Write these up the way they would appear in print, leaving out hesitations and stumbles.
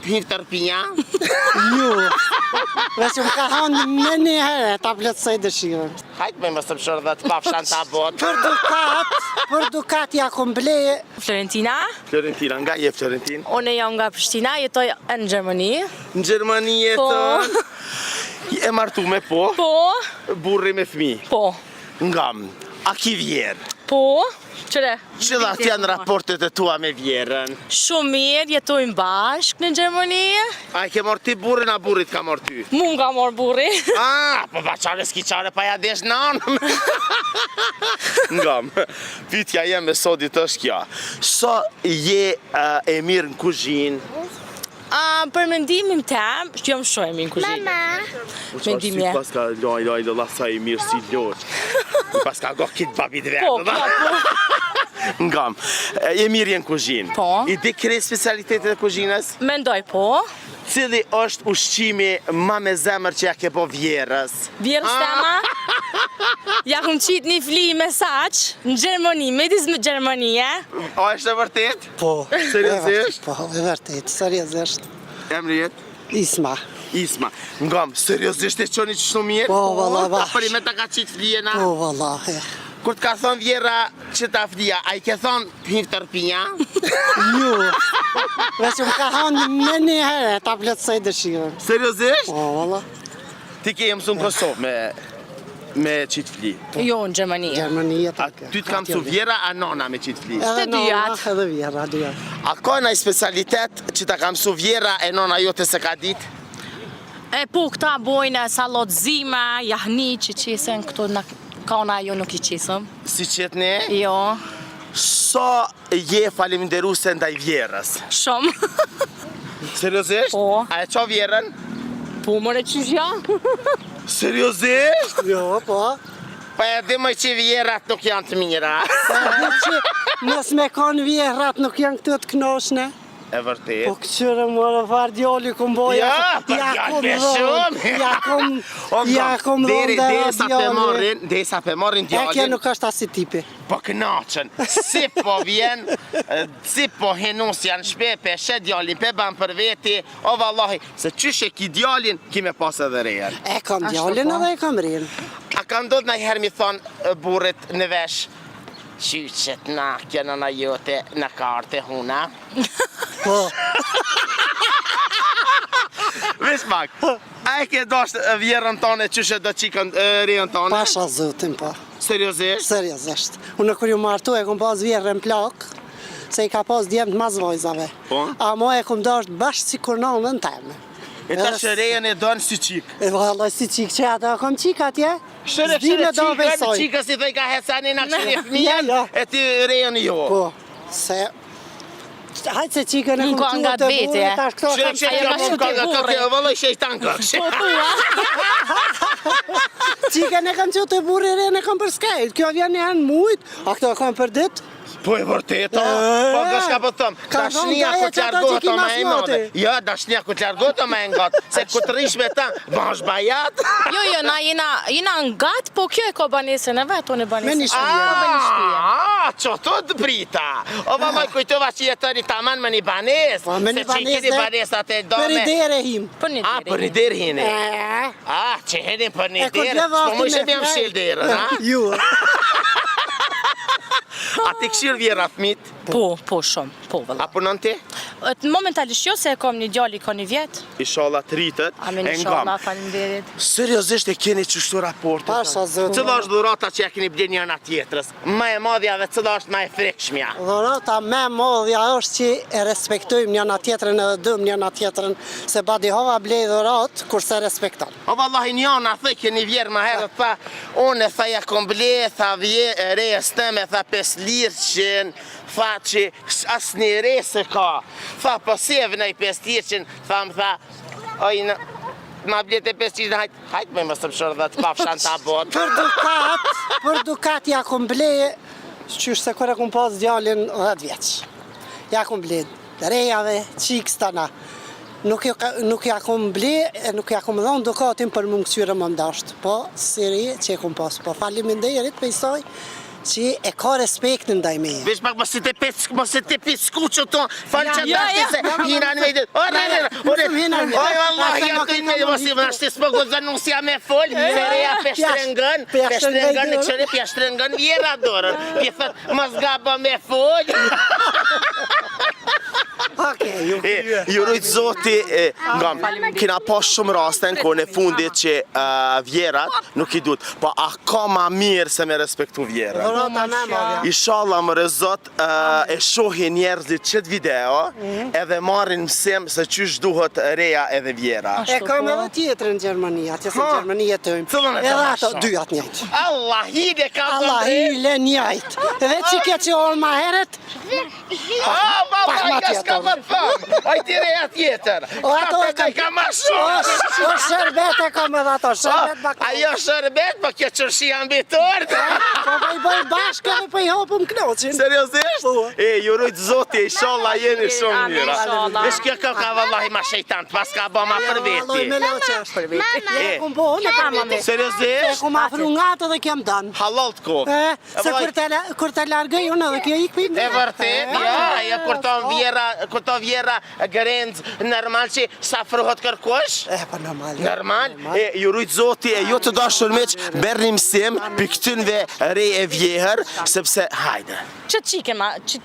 Hir tërpinja? Ju. Veç më ka hanë me një herë, ta plotësoj dëshirën. Hajtë me më së pëshorë dhe të pafshan të abot. Për dukat ja kom ble. Florentina. Florentina, nga je Florentin? Unë jam nga Prishtina, jetoj në Gjermani. Në Gjermani jeton? E martume, po? Po. Burri me fmi? Po. Ngam, a ki vjerë? Po. Qëre? Cilat janë raportet e tua me vjerën? Shumë mirë, jetojmë bashkë në Gjermani. A i ke morë ti burrin, a burrit ka morë ty? Mu nga morë burri. Po pa qare s'ki qare pa ja desh në anëm. Ngam, pytja jeme sodit është kja. Sa je e mirë në kuzhinë? Për mendimin tem, jam shumë e mirë në kuzhinë. Mama. Mendimi e. Pas ka loj, sa i mirë si loq. Pas ka go kitë babit Po, vetë. po. Ngam, e mirë jenë kuzhinë. Po. I di kre specialitetet e kuzhinës? Mendoj po. Cili është ushqimi ma me zemër që ja ke po vjerës? Vjerës tema. Ja kum qitë një fli me saq në Gjermani, midis me Gjermani, e? O, është e vërtet? Po. Seriozisht? Po, e vërtet, seriozisht. Emri jetë? Isma. Isma. Ngam, seriozisht e qoni që shumë mirë? Po, valla, Ta për i me ta ka qitë flijena? Po, vallahi. Kur t'ka thonë vjera që ta flija, a i ke thonë hir tërpinja? Ju. Veç më ka hanë me një herë, ta plotësoj dëshirën. Seriozisht? Po, valla. Ti ke mësu në Kosovë me qitë fli. Jo, në Gjermani. Gjermani A jetë. ty t'ka mësu vjera, a nona me qitë fli? Edhe Të dyjat. Edhe vjera, dyjat. A ka nëj specialitet që ta ka mësu vjera e nona jote se ka dit? E po, këta bojnë salot zime, jahni që qesen, këto kauna jo nuk i qesëm. Si qëtë ne? Jo, Sa je faleminderuse ndaj vjerës? shumë. Seriozisht? Po. A e qa vjerën? Po, mëre qyshja? Seriozisht? Jo, po. Pa e di më që vjerat nuk janë të mira. Se di që nës me kanë vjerat nuk janë këtu të knoshne. E vërtet? Po këqyre më rëfar djoli ku mboja. Ja, për djali me shumë. Ja kom dhënë dhe djali. Desa pe marrin E kjo djalin, nuk është asi tipi. po kënaqen. Si po vjen, si po henus janë shpepe, shet djalin, pe ban për veti, o vallahi, se qyshe ki djalin, ki me pas edhe rejen. E kam Ashtu djalin po. edhe e kam rinë. A ka ndodh në herë mi thonë burrit në vesh, qyqet na, kjo nëna jote në karte huna? Po, Vesh pak, a e ke dasht vjerën tone qyshe do qikën rejën tone? pasha zotin po. Seriozisht? Seriozisht. Unë kur ju martu e kom pas vjerën plak, se i ka pas djemt mas vojzave. Po? A mo e kom dasht bashkë si kur nonën teme. E ta shërejën e donë si qik. E vallaj si qik që ata kam qik atje. Shëre, S'di me do qikën, besoj. qikës i thej ka hesani në këshën e Ja, fëmijen, ja. e ti rejën jo. Po, se... Hajtë se qikën e Nuk ka kom nga quat të vete, burri, tash këto Shëre, kam që ajo ja ka mu shku ka te burri. vëlloj shejtan këksh. Po, thua. qikën e kam quat të burri re e kam për skajt. Kjo vjen një herë mujt, a këto kam për dit. Po e vërteta, po do shka po thëm, Ka dashnia thonë ku që ata t'largohet që ki o me mas e madhe. moti. Ja, dashnia ku t'largohet o me e ngatë, se ku të rish me ta, bash bajat. Jo, na jena ngat, po kjo e ka banesën e vetë, unë e banesën. Me një shpije. Që të të brita. O vallaj kujtova që jetëri taman me një banes. Po, me një Se që i kini banes banesat e Për dome. i dere him. Për një A, për një derë hini. Që hini për një E, kur derë, gjeva s'po mu afti ishe me t'jam flaj. shil derën, a? Ju. A ti këshirë vjera fmit? Po, shumë, po, vëlla. A punon ti? Momentalisht jo, se e kam një djali ka një vjetë. Inshallah të rritët, Amin, e inshallah, ngam. faleminderit. Seriozisht e keni qështu raportet? Pasha zotin. Cëla është dhurata që ja keni ble njëna tjetrës? Ma e madhja dhe cëla është ma e frikshmja? Dhurata me modhja është që e respektojmë njëna tjetrën edhe dëmë njëna tjetrën, se badihova blej dhurat kur se respekton. O vallahi njëna thë keni vjerë ma herë, tha, unë tha ja kom ble, tha rejës tëme, tha 5 lirqin, tha që as një re se ka, tha po sevë në i 5 lirqin, tha më tha, oj në, ma blet e 5 lirqin, hajtë me më së pëshorë dhe të pafshan të abot. Për dukat ja kom ble, qysh se kur e kom pas djalin 10 vjeç. Ja kom ble rejave, qiks tana. Nuk ja kom ble, nuk ja kom dhonë dukatin për më këqyre më ndasht. Po, si re që e kom pas. Po, faleminderit për isoj që e ka respektin ndaj meje. Veç pak mos e te pisku që to, falë që dashti se hina në vejtë. Oj, Allah, ja të me, mos i vështi s'po gozën nuk si jam e fol, se reja peshtrengën, në qëre peshtrengën vjera dorën. Pi thët, mos gaba me fol. Ju rujtë zoti, kina pas shumë raste në kone fundit që vjerat nuk i duhet, po a ka ma mirë se me respektu vjerat? Inshallah më rezot e shohin njerëzit qëtë video edhe marrin mësim se qysh duhet reja edhe vjera. E kam edhe tjetër në Gjermani, atje se Gjermani jetojmë. Edhe ato dyat njëjtë. Allah hile ka të Allah hile njëjtë. Edhe që ke që orë ma heret, Baba, s'ka më thëmë, ajti reja tjetër. Ka ka ma shumë. O shërbet e kam edhe ato, shërbet baka. Ajo shërbet, po kjo qërshia mbi tortë. Po i bëj bashkë edhe po i hopëm knoqin. Seriozisht? Ju rujtë zoti, inshallah jeni shumë mira. Vesh kjo ka vallahi ma shejtant, pas ka ba ma për veti. Alloj me loqe është për veti. E kum po, në kam me. Seriozisht? E kum afru ngatë dhe kem danë. Halal të kohë. Se kur të largëj unë edhe kjo ik për e vërtet, ja, kur to vjera gërendë normal që sa fruhot kërkosh? Pa normal. Normal? Ju rujtë zoti e ju të dashur meq, berni mësim për këtynve re e vjehër, sepse hajde. Që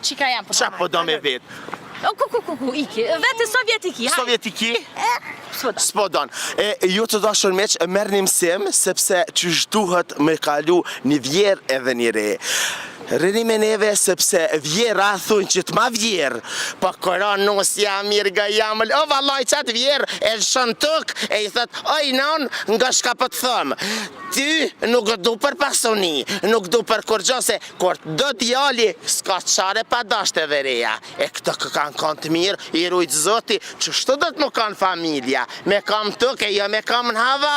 qika jam për Qa po do me vetë? Iki, vete sovjetiki. Sovjetiki? S'po don. Ju të dashur meq, merrni mësim, sepse që duhet me kalu një vjerë edhe një re. Rëni me neve sepse vjera thunë që t'ma vjerë, po kora nusja mirë ga jamëll, o vallaj qatë vjerë, e shën tuk, e i thët, oj non, nga shka po të thëmë, ty nuk du për pasoni, nuk du për kur gjo, se kur do djali, s'ka qare pa dashte dhe reja, e këto kanë kanë të mirë, i rujtë zoti, që shtu do të më kanë familja, me kam tuk e jo me kam në hava.